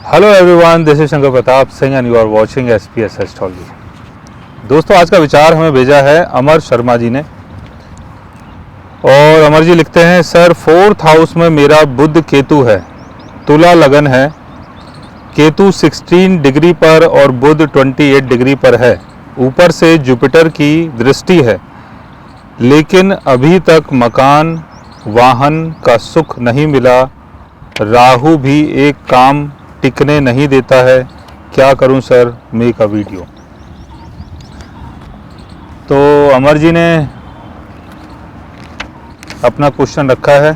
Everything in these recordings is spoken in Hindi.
Hello everyone, this is Shankar Pratap Singh and you are watching SPS astrology. दोस्तों, आज का विचार हमें भेजा है अमर शर्मा जी ने। और अमर जी लिखते हैं, सर 4th हाउस में मेरा बुध केतु है, तुला लगन है, केतु 16 डिग्री पर और बुध 28 डिग्री पर है, ऊपर से जुपिटर की दृष्टि है, लेकिन अभी तक मकान वाहन का सुख नहीं मिला। राहु भी एक काम टिकने नहीं देता है, क्या करूं सर, मेक अ वीडियो। तो अमर जी ने अपना क्वेश्चन रखा है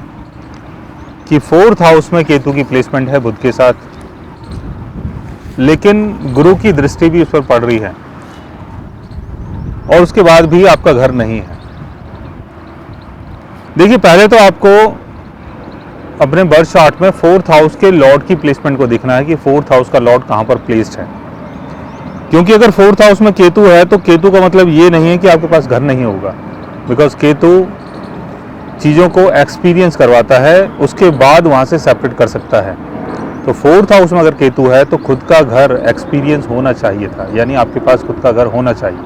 कि 4th हाउस में केतु की प्लेसमेंट है बुध के साथ, लेकिन गुरु की दृष्टि भी उस पर पड़ रही है और उसके बाद भी आपका घर नहीं है। देखिए, पहले तो आपको अपने बर्थ चार्ट में 4th हाउस के लॉर्ड की प्लेसमेंट को देखना है कि 4th हाउस का लॉर्ड कहां पर प्लेस्ड है। क्योंकि अगर 4th हाउस में केतु है तो केतु का मतलब ये नहीं है कि आपके पास घर नहीं होगा, बिकॉज केतु चीज़ों को एक्सपीरियंस करवाता है, उसके बाद वहां से सेपरेट कर सकता है। तो 4th हाउस में अगर केतु है तो खुद का घर एक्सपीरियंस होना चाहिए था, यानी आपके पास खुद का घर होना चाहिए,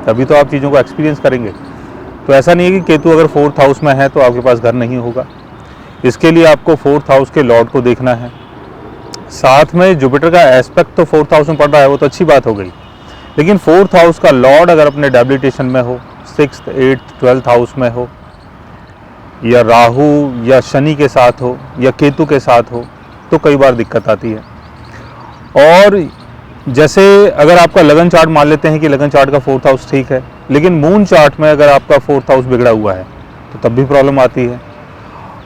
तभी तो आप चीज़ों को एक्सपीरियंस करेंगे। तो ऐसा नहीं है कि केतु अगर 4th हाउस में है तो आपके पास घर नहीं होगा। इसके लिए आपको 4th हाउस के लॉर्ड को देखना है। साथ में जुपिटर का एस्पेक्ट तो 4th हाउस में पड़ रहा है, वो तो अच्छी बात हो गई, लेकिन 4th हाउस का लॉर्ड अगर अपने डेबिलिटेशन में हो, 6th 8th 12th हाउस में हो, या राहु या शनि के साथ हो या केतु के साथ हो, तो कई बार दिक्कत आती है। और जैसे अगर आपका लगन चार्ट मान लेते हैं कि लगन चार्ट का 4th हाउस ठीक है, लेकिन मून चार्ट में अगर आपका 4th हाउस बिगड़ा हुआ है तो तब भी प्रॉब्लम आती है।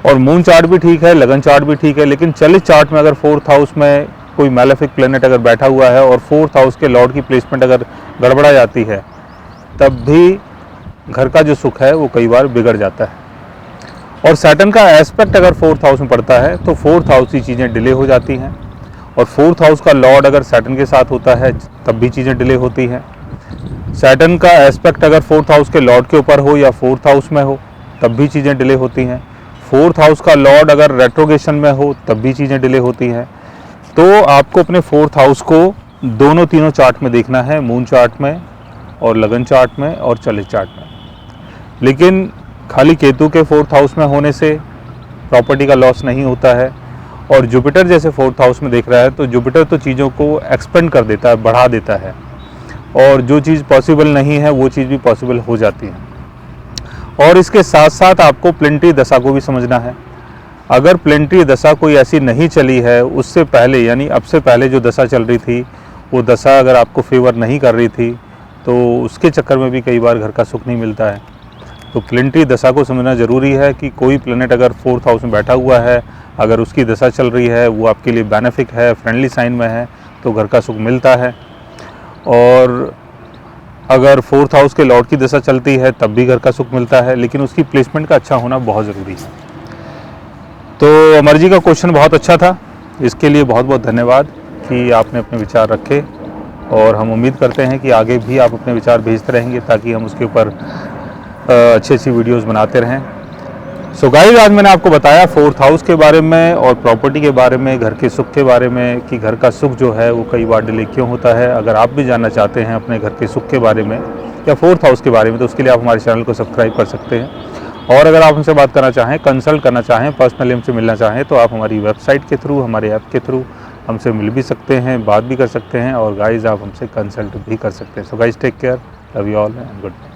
और मून चार्ट भी ठीक है, लगन चार्ट भी ठीक है, लेकिन चलित चार्ट में अगर 4th हाउस में कोई मैलेफिक प्लेनेट अगर बैठा हुआ है और 4th हाउस के लॉर्ड की प्लेसमेंट अगर गड़बड़ा जाती है, तब भी घर का जो सुख है वो कई बार बिगड़ जाता है। और सैटर्न का एस्पेक्ट अगर 4th हाउस में पड़ता है तो 4th हाउस की चीज़ें डिले हो जाती हैं। और 4th हाउस का लॉर्ड अगर सैटर्न के साथ होता है तब भी चीज़ें डिले होती हैं। सैटर्न का एस्पेक्ट अगर 4th हाउस के लॉर्ड के ऊपर हो या 4th हाउस में हो तब भी चीज़ें डिले होती हैं। 4th हाउस का लॉर्ड अगर रेट्रोगेशन में हो तब भी चीज़ें डिले होती हैं। तो आपको अपने 4th हाउस को दोनों तीनों चार्ट में देखना है, मून चार्ट में और लगन चार्ट में और चलित चार्ट में। लेकिन खाली केतु के 4th हाउस में होने से प्रॉपर्टी का लॉस नहीं होता है। और जुपिटर जैसे 4th हाउस में देख रहा है तो जुपिटर तो चीज़ों को एक्सपेंड कर देता है, बढ़ा देता है, और जो चीज़ पॉसिबल नहीं है वो चीज़ भी पॉसिबल हो जाती है। और इसके साथ साथ आपको प्लेनेटरी दशा को भी समझना है। अगर प्लेनेटरी दशा कोई ऐसी नहीं चली है उससे पहले, यानी अब से पहले जो दशा चल रही थी वो दशा अगर आपको फेवर नहीं कर रही थी तो उसके चक्कर में भी कई बार घर का सुख नहीं मिलता है। तो प्लेनेटरी दशा को समझना ज़रूरी है कि कोई प्लेनेट अगर 4th हाउस में बैठा हुआ है, अगर उसकी दशा चल रही है, वो आपके लिए बेनिफिक है, फ्रेंडली साइन में है, तो घर का सुख मिलता है। और अगर 4th हाउस के लॉर्ड की दशा चलती है तब भी घर का सुख मिलता है, लेकिन उसकी प्लेसमेंट का अच्छा होना बहुत ज़रूरी है। तो अमर जी का क्वेश्चन बहुत अच्छा था, इसके लिए बहुत बहुत धन्यवाद कि आपने अपने विचार रखे। और हम उम्मीद करते हैं कि आगे भी आप अपने विचार भेजते रहेंगे ताकि हम उसके ऊपर अच्छी अच्छी वीडियोज़ बनाते रहें। सो गाइस, आज मैंने आपको बताया 4th हाउस के बारे में और प्रॉपर्टी के बारे में, घर के सुख के बारे में, कि घर का सुख जो है वो कई बार डिले क्यों होता है। अगर आप भी जानना चाहते हैं अपने घर के सुख के बारे में या 4th हाउस के बारे में, तो उसके लिए आप हमारे चैनल को सब्सक्राइब कर सकते हैं। और अगर आप हमसे बात करना चाहें, कंसल्ट करना चाहें, पर्सनली हमसे मिलना चाहें, तो आप हमारी वेबसाइट के थ्रू, हमारे ऐप के थ्रू हमसे मिल भी सकते हैं, बात भी कर सकते हैं, और गाइज़ आप हमसे कंसल्ट भी कर सकते हैं। So guys, take care, love you all and good bye.